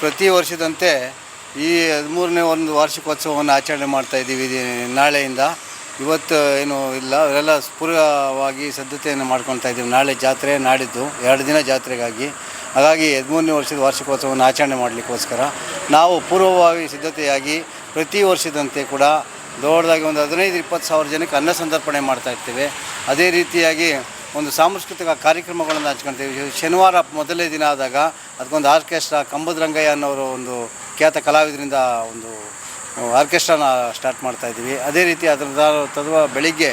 ಪ್ರತಿ ವರ್ಷದಂತೆ ಈ 13ನೇ ಒಂದು ವಾರ್ಷಿಕೋತ್ಸವವನ್ನು ಆಚರಣೆ ಮಾಡ್ತಾಯಿದ್ದೀವಿ. ನಾಳೆಯಿಂದ ಇವತ್ತು ಏನು ಇಲ್ಲ, ಅವರೆಲ್ಲ ಪೂರ್ವವಾಗಿ ಸಿದ್ಧತೆಯನ್ನು ಮಾಡ್ಕೊತಾ ಇದ್ದೀವಿ. ನಾಳೆ ಜಾತ್ರೆ, ನಾಡಿದ್ದು 2 ದಿನ ಜಾತ್ರೆಗಾಗಿ. ಹಾಗಾಗಿ 13ನೇ ವರ್ಷದ ವಾರ್ಷಿಕೋತ್ಸವವನ್ನು ಆಚರಣೆ ಮಾಡಲಿಕ್ಕೋಸ್ಕರ ನಾವು ಪೂರ್ವವಾಗಿ ಸಿದ್ಧತೆಯಾಗಿ ಪ್ರತಿ ವರ್ಷದಂತೆ ಕೂಡ ದೊಡ್ಡದಾಗಿ ಒಂದು 15-20 ಸಾವಿರ ಜನಕ್ಕೆ ಅನ್ನ ಸಂತರ್ಪಣೆ ಮಾಡ್ತಾಯಿರ್ತೇವೆ. ಅದೇ ರೀತಿಯಾಗಿ ಒಂದು ಸಾಂಸ್ಕೃತಿಕ ಕಾರ್ಯಕ್ರಮಗಳನ್ನು ಹಂಚ್ಕೊಳ್ತೀವಿ. ಶನಿವಾರ ಮೊದಲನೇ ದಿನ ಆದಾಗ ಅದಕ್ಕೊಂದು ಆರ್ಕೆಸ್ಟ್ರಾ, ಕಂಬದ ರಂಗಯ್ಯ ಅನ್ನೋರು ಒಂದು ಖ್ಯಾತ ಕಲಾವಿದರಿಂದ ಒಂದು ಆರ್ಕೆಸ್ಟ್ರಾನ ಸ್ಟಾರ್ಟ್ ಮಾಡ್ತಾಯಿದ್ದೀವಿ. ಅದೇ ರೀತಿ ಅದರ ಬೆಳಿಗ್ಗೆ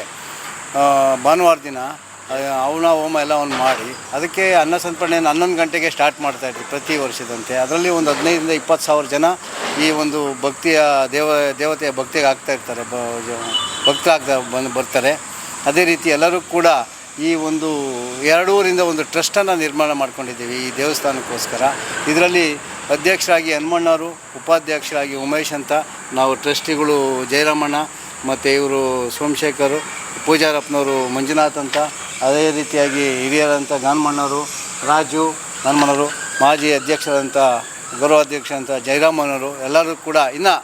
ಭಾನುವಾರ ದಿನ ಹವನ ಹೋಮ ಎಲ್ಲವನ್ನು ಮಾಡಿ ಅದಕ್ಕೆ ಅನ್ನ ಸಂತರ್ಪಣೆಯನ್ನು 11 ಗಂಟೆಗೆ ಸ್ಟಾರ್ಟ್ ಮಾಡ್ತಾಯಿದ್ವಿ ಪ್ರತಿ ವರ್ಷದಂತೆ. ಅದರಲ್ಲಿ ಒಂದು 15-20 ಸಾವಿರ ಜನ ಈ ಒಂದು ಭಕ್ತಿಯ ದೇವತೆಯ ಭಕ್ತಿಗೆ ಆಗ್ತಾಯಿರ್ತಾರೆ, ಬರ್ತಾರೆ. ಅದೇ ರೀತಿ ಎಲ್ಲರೂ ಕೂಡ ಈ ಒಂದು 2 ಊರಿಂದ ಒಂದು ಟ್ರಸ್ಟನ್ನು ನಿರ್ಮಾಣ ಮಾಡ್ಕೊಂಡಿದ್ದೀವಿ ಈ ದೇವಸ್ಥಾನಕ್ಕೋಸ್ಕರ. ಇದರಲ್ಲಿ ಅಧ್ಯಕ್ಷರಾಗಿ ಹನುಮಣ್ಣವರು, ಉಪಾಧ್ಯಕ್ಷರಾಗಿ ಉಮೇಶ್ ಅಂತ, ನಾವು ಟ್ರಸ್ಟಿಗಳು ಜಯರಾಮಣ್ಣ ಮತ್ತು ಇವರು ಸೋಮಶೇಖರು, ಪೂಜಾರಪ್ಪನವರು ಮಂಜುನಾಥ್ ಅಂತ, ಅದೇ ರೀತಿಯಾಗಿ ಹಿರಿಯರಂಥ ಗಾನ್ಮಣ್ಣವರು, ರಾಜು ಗಾನ್ಮಣ್ಣವರು, ಮಾಜಿ ಅಧ್ಯಕ್ಷರಂಥ ಗೌರವಾಧ್ಯಕ್ಷರಂಥ ಜಯರಾಮಣ್ಣವರು, ಎಲ್ಲರೂ ಕೂಡ ಇನ್ನು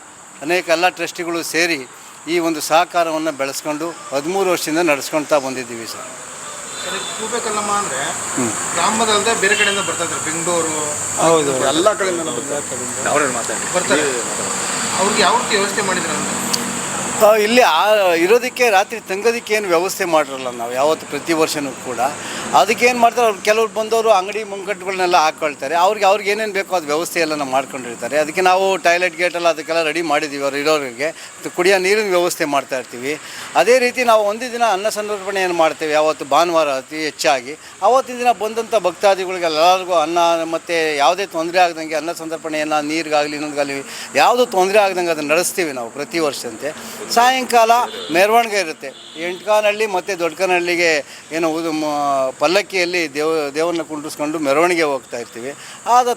ಅನೇಕ ಎಲ್ಲ ಟ್ರಸ್ಟಿಗಳು ಸೇರಿ ಈ ಒಂದು ಸಹಕಾರವನ್ನು ಬೆಳೆಸ್ಕೊಂಡು 13 ವರ್ಷದಿಂದ ನಡೆಸ್ಕೊಳ್ತಾ ಬಂದಿದ್ದೀವಿ ಸರ್. ಗೂಬೆಕಲ್ಲಮ್ಮ ಅಂದರೆ ಗ್ರಾಮದಲ್ಲದೆ ಬೇರೆ ಕಡೆಯಿಂದ ಬರ್ತಾ ಇದ್ದಾರೆ, ಬೆಂಗಳೂರು, ಹೌದು, ಎಲ್ಲ ಕಡೆಯಿಂದ ಬರ್ತಾರೆ. ಅವ್ರಿಗೆ ಯಾವ ರೀತಿ ವ್ಯವಸ್ಥೆ ಮಾಡಿದ್ರೆ ಅಂತ ಇಲ್ಲಿ ಇರೋದಕ್ಕೆ ರಾತ್ರಿ ತಂಗೋದಕ್ಕೆ ಏನು ವ್ಯವಸ್ಥೆ ಮಾಡಿರಲ್ಲ ನಾವು ಯಾವತ್ತು, ಪ್ರತಿ ವರ್ಷವೂ ಕೂಡ. ಅದಕ್ಕೇನು ಮಾಡ್ತಾರೆ, ಅವ್ರು ಕೆಲವ್ರು ಬಂದವರು ಅಂಗಡಿ ಮುಂಗಟ್ಟುಗಳನ್ನೆಲ್ಲ ಹಾಕ್ಕೊಳ್ತಾರೆ. ಅವ್ರಿಗೆ ಏನೇನು ಬೇಕೋ ಅದು ವ್ಯವಸ್ಥೆ ಎಲ್ಲ ನಾವು ಮಾಡ್ಕೊಂಡಿರ್ತಾರೆ. ಅದಕ್ಕೆ ನಾವು ಟಾಯ್ಲೆಟ್ ಗೇಟೆಲ್ಲ ಅದಕ್ಕೆಲ್ಲ ರೆಡಿ ಮಾಡಿದ್ದೀವಿ. ಅವ್ರು ಇರೋರಿಗೆ ಕುಡಿಯೋ ನೀರಿನ ವ್ಯವಸ್ಥೆ ಮಾಡ್ತಾಯಿರ್ತೀವಿ. ಅದೇ ರೀತಿ ನಾವು ಒಂದು ದಿನ ಅನ್ನ ಸಂತರ್ಪಣೆಯನ್ನು ಮಾಡ್ತೇವೆ. ಯಾವತ್ತು ಭಾನುವಾರ ಅತಿ ಹೆಚ್ಚಾಗಿ ಆವತ್ತಿನ ದಿನ ಬಂದಂಥ ಭಕ್ತಾದಿಗಳಿಗೆ ಎಲ್ಲರಿಗೂ ಅನ್ನ ಮತ್ತು ಯಾವುದೇ ತೊಂದರೆ ಆಗದಂಗೆ ಅನ್ನ ಸಂತರ್ಪಣೆಯನ್ನು, ನೀರಿಗಾಗಲಿ ಇನ್ನೊಂದಾಗಲಿ ಯಾವುದೂ ತೊಂದರೆ ಆಗದಂಗೆ ಅದನ್ನು ನಡೆಸ್ತೀವಿ ನಾವು ಪ್ರತಿ ವರ್ಷದಂತೆ. ಸಾಯಂಕಾಲ ಮೆರವಣಿಗೆ ಇರುತ್ತೆ. ಎಂಟ್ಕಾನಹಳ್ಳಿ ಮತ್ತು ದೊಡ್ಡಕನಹಳ್ಳಿಗೆ ಏನು ಪಲ್ಲಕ್ಕಿಯಲ್ಲಿ ದೇವರನ್ನ ಕುಂಡಿಸ್ಕೊಂಡು ಮೆರವಣಿಗೆ ಹೋಗ್ತಾ ಇರ್ತೀವಿ.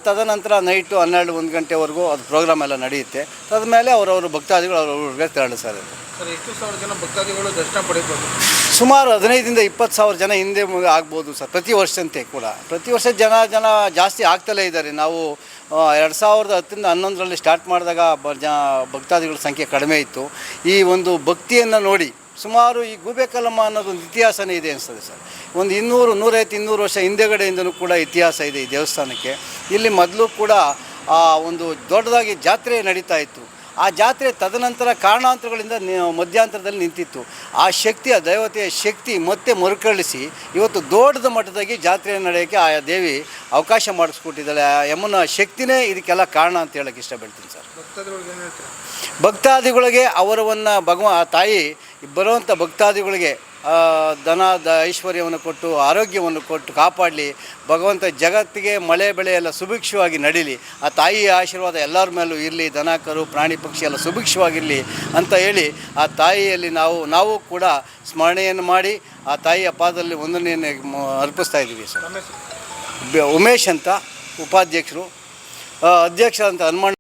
ತದನಂತರ ನೈಟು 12-1 ಗಂಟೆವರೆಗೂ ಅದು ಪ್ರೋಗ್ರಾಮ್ ಎಲ್ಲ ನಡೆಯುತ್ತೆ. ತದಮೇಲೆ ಅವರವರು ಭಕ್ತಾದಿಗಳು ಅವ್ರವ್ರಿಗೆ ತೆರಳಿಸ್ತಾರೆ. ಎಷ್ಟು ಸಾವಿರ ಜನ ಭಕ್ತಾದಿಗಳು ದರ್ಶನ ಪಡೆಯಬಹುದು? ಸುಮಾರು 15-20 ಸಾವಿರ ಜನ ಹಿಂದೆ ಆಗ್ಬೋದು ಸರ್, ಪ್ರತಿ ವರ್ಷದಂತೆ ಕೂಡ. ಪ್ರತಿ ವರ್ಷ ಜನ ಜಾಸ್ತಿ ಆಗ್ತಲೇ ಇದ್ದಾರೆ. ನಾವು 2010-11ರಲ್ಲಿ ಸ್ಟಾರ್ಟ್ ಮಾಡಿದಾಗ ಭಕ್ತಾದಿಗಳ ಸಂಖ್ಯೆ ಕಡಿಮೆ ಇತ್ತು. ಈ ಒಂದು ಭಕ್ತಿಯನ್ನು ನೋಡಿ ಸುಮಾರು ಈ ಗೂಬೆಕಲ್ಲಮ್ಮ ಅನ್ನೋದೊಂದು ಇತಿಹಾಸನೇ ಇದೆ ಅನಿಸ್ತದೆ ಸರ್. ಒಂದು 150-200 ವರ್ಷ ಹಿಂದೆಗಡೆಯಿಂದಲೂ ಕೂಡ ಇತಿಹಾಸ ಇದೆ ಈ ದೇವಸ್ಥಾನಕ್ಕೆ. ಇಲ್ಲಿ ಮೊದಲು ಕೂಡ ಒಂದು ದೊಡ್ಡದಾಗಿ ಜಾತ್ರೆ ನಡೀತಾ ಇತ್ತು. ಆ ಜಾತ್ರೆ ತದನಂತರ ಕಾರಣಾಂತರಗಳಿಂದ ಮಧ್ಯಂತರದಲ್ಲಿ ನಿಂತಿತ್ತು. ಆ ಶಕ್ತಿ, ಆ ದೇವತೆಯ ಶಕ್ತಿ ಮತ್ತೆ ಮರುಕಳಿಸಿ ಇವತ್ತು ದೊಡ್ಡದ ಮಟ್ಟದಾಗಿ ಜಾತ್ರೆ ನಡೆಯೋಕ್ಕೆ ಆ ದೇವಿ ಅವಕಾಶ ಮಾಡಿಸ್ಕೊಟ್ಟಿದ್ದಾಳೆ. ಆ ಯಮುನ ಶಕ್ತಿನೇ ಇದಕ್ಕೆಲ್ಲ ಕಾರಣ ಅಂತ ಹೇಳೋಕ್ಕೆ ಇಷ್ಟಪಡ್ತೀನಿ ಸರ್. ಭಕ್ತಾದಿಗಳಿಗೆ ಆ ತಾಯಿ ಬರುವಂಥ ಭಕ್ತಾದಿಗಳಿಗೆ ಧನ ಐಶ್ವರ್ಯವನ್ನು ಕೊಟ್ಟು, ಆರೋಗ್ಯವನ್ನು ಕೊಟ್ಟು ಕಾಪಾಡಲಿ. ಭಗವಂತ ಜಗತ್ತಿಗೆ ಮಳೆ ಬೆಳೆ ಎಲ್ಲ ಸುಭಿಕ್ಷವಾಗಿ ನಡೀಲಿ. ಆ ತಾಯಿಯ ಆಶೀರ್ವಾದ ಎಲ್ಲರ ಮೇಲೂ ಇರಲಿ. ದನ ಕರು ಪ್ರಾಣಿ ಪಕ್ಷಿ ಎಲ್ಲ ಸುಭಿಕ್ಷವಾಗಿರಲಿ ಅಂತ ಹೇಳಿ ಆ ತಾಯಿಯಲ್ಲಿ ನಾವು ಕೂಡ ಸ್ಮರಣೆಯನ್ನು ಮಾಡಿ ಆ ತಾಯಿಯ ಪಾದದಲ್ಲಿ ವಂದನೆಯನ್ನು ಅರ್ಪಿಸ್ತಾ ಇದ್ದೀವಿ ಸರ್. ಉಮೇಶ್ ಅಂತ ಉಪಾಧ್ಯಕ್ಷರು, ಅಧ್ಯಕ್ಷ ಅಂತ ಹನುಮಣ್ಣ